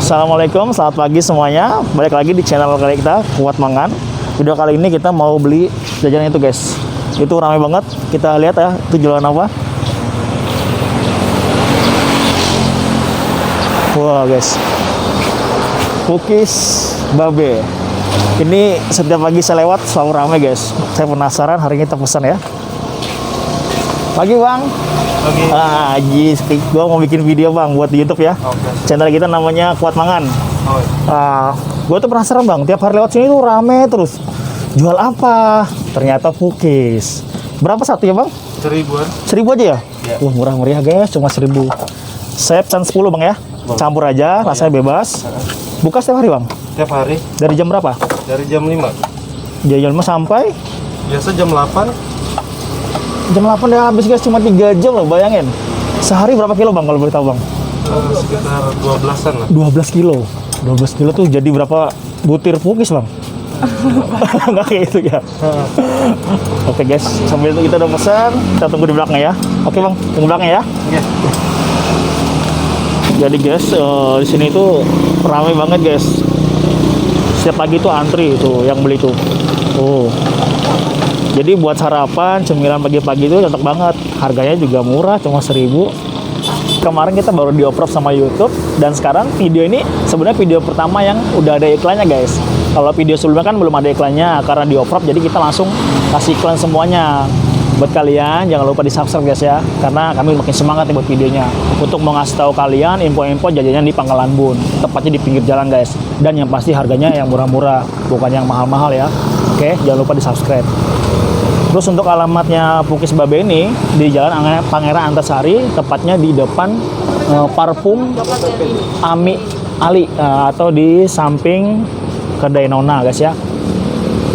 Assalamualaikum, selamat pagi semuanya. Balik lagi di channel kali kita, Kuat Mangan. Video kali ini kita mau beli jajanan itu guys. Itu ramai banget. Kita lihat ya, itu jualan apa. Wah guys, cookies babe. Ini setiap pagi saya lewat selalu ramai guys. Saya penasaran, hari ini kita pesan ya. Pagi bang. Oke. Gue mau bikin video bang buat di YouTube ya. Oke. Channel kita namanya Kuat Mangan. Oh. Gue tuh penasaran bang, tiap hari lewat sini tuh rame terus. Jual apa? Ternyata cookies. Berapa satu ya bang? 1000-an. 1000 aja ya? Ya. Murah meriah guys, cuma 1000. Saya pesan 10 bang ya. Campur aja, rasanya bebas. Buka setiap hari bang? Tiap hari Dari jam berapa? dari jam 5. Dari jam 5 sampai Biasa jam 8. jam 8 udah habis guys, cuma 3 jam loh, bayangin. Sehari berapa kilo bang kalau boleh tahu bang? Sekitar 12-an lah. 12 kilo. 12 kilo tuh jadi berapa butir cookies bang? Nggak kayak itu ya. Oke guys, sambil itu kita udah pesan, kita tunggu di belakang ya. Oke bang, tunggu belakang ya. Iya. Jadi guys, di sini tuh ramai banget guys. Setiap pagi tuh antri itu yang beli tuh. Jadi buat sarapan, cemilan pagi-pagi itu cocok banget. Harganya juga murah, cuma 1000. Kemarin kita baru dioprot sama YouTube, dan sekarang video ini sebenarnya video pertama yang udah ada iklannya guys. Kalau video sebelumnya kan belum ada iklannya karena dioprot, jadi kita langsung kasih iklan semuanya. Buat kalian jangan lupa di subscribe guys ya, karena kami makin semangat nih buat videonya untuk mau ngasih tahu kalian info-info jajanan di Pangkalan Bun, tepatnya di pinggir jalan guys, dan yang pasti harganya yang murah-murah, bukan yang mahal-mahal ya. Oke, jangan lupa di subscribe. Terus untuk alamatnya Cookies Babe ini di Jalan Pangeran Antasari, tepatnya di depan Parfum Ami Ali, atau di samping kedai Nona guys ya.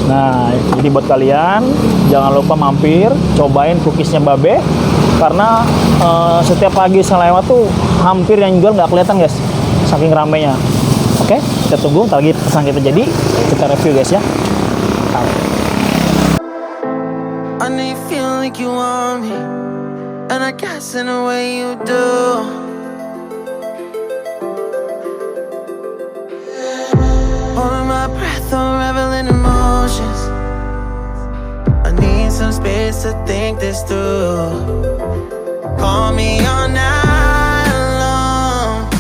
Nah, jadi buat kalian jangan lupa mampir cobain cookiesnya Babe, karena setiap pagi saya lewat tuh hampir yang jual nggak kelihatan guys, saking ramenya. Oke, kita tunggu, ntar lagi pesan kita jadi, kita review guys ya. I know you feel like you want me, and I guess in a way you do. Holding my breath, unraveling emotions. I need some space to think this through. Call me all night long.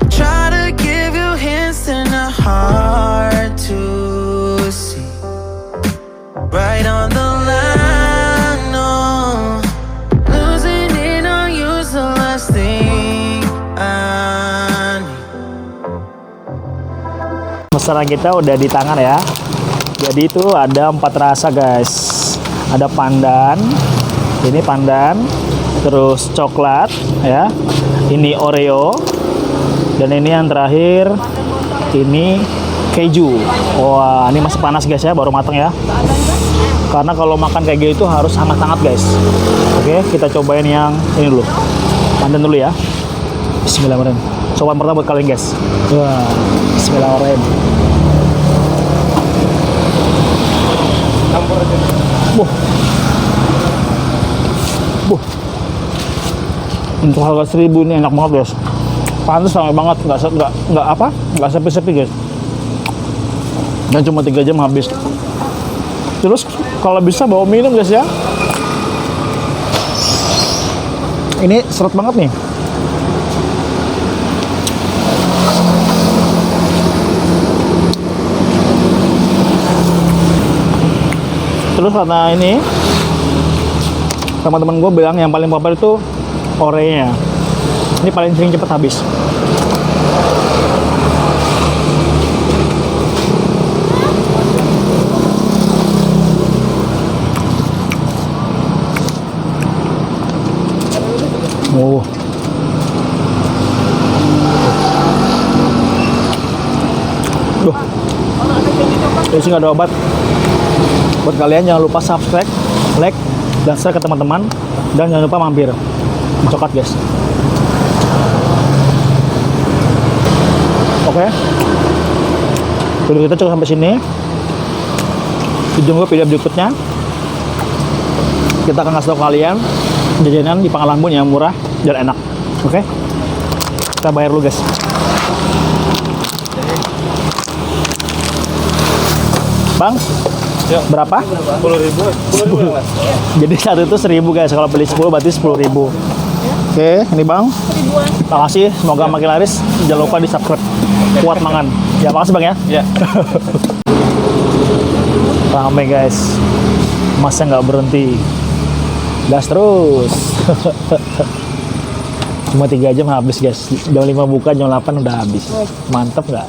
Try to give you hints and a hard to see. Right on the line, no. Losing it on you's the last thing I need. Pesanan kita udah di tangan ya. Jadi itu ada 4 rasa guys. Ada pandan, ini pandan, terus coklat ya, ini Oreo, dan ini yang terakhir ini keju. Wah, ini masih panas guys ya, baru matang ya. Karena kalau makan kayak gitu itu harus hangat-hangat guys. Oke, kita cobain yang ini dulu. Pandan dulu ya. Bismillahirrahmanirrahim. Cobaan pertama buat kalian guys. Wah, bismillahirrahmanirrahim. Campur aja. Untuk harga 1000 ini enak banget guys. Pantas ramai banget, nggak sepi-sepi guys. Dan cuma 3 jam habis. Terus kalau bisa bawa minum guys ya. Ini seret banget nih. Terus karena ini teman-teman gue bilang yang paling favorit itu Oreo-nya. Ini paling sering cepet habis. Ini sih nggak ada obat. Buat kalian jangan lupa subscribe, like, dan share ke teman-teman, dan jangan lupa mampir coklat guys. Oke, video kita cukup sampai sini. Ditunggu video berikutnya. Kita akan kasih tahu kalian jajanan di Pangkalan Bun yang murah dan enak. Oke, kita bayar dulu guys. Bang, Ya. berapa? 10.000. 10.000 Mas. Jadi satu itu 1.000 guys. Kalau beli 10 berarti 10.000. Oke, ini Bang. Ribuan. Makasih, semoga makin laris. Jangan lupa di subscribe. Kuat mangan. Ya, makasih Bang ya. Ya. Rame guys. Masa nggak berhenti. Gas terus. Cuma 3 jam habis guys. Jam 5 buka, jam 8 udah habis. Mantep nggak?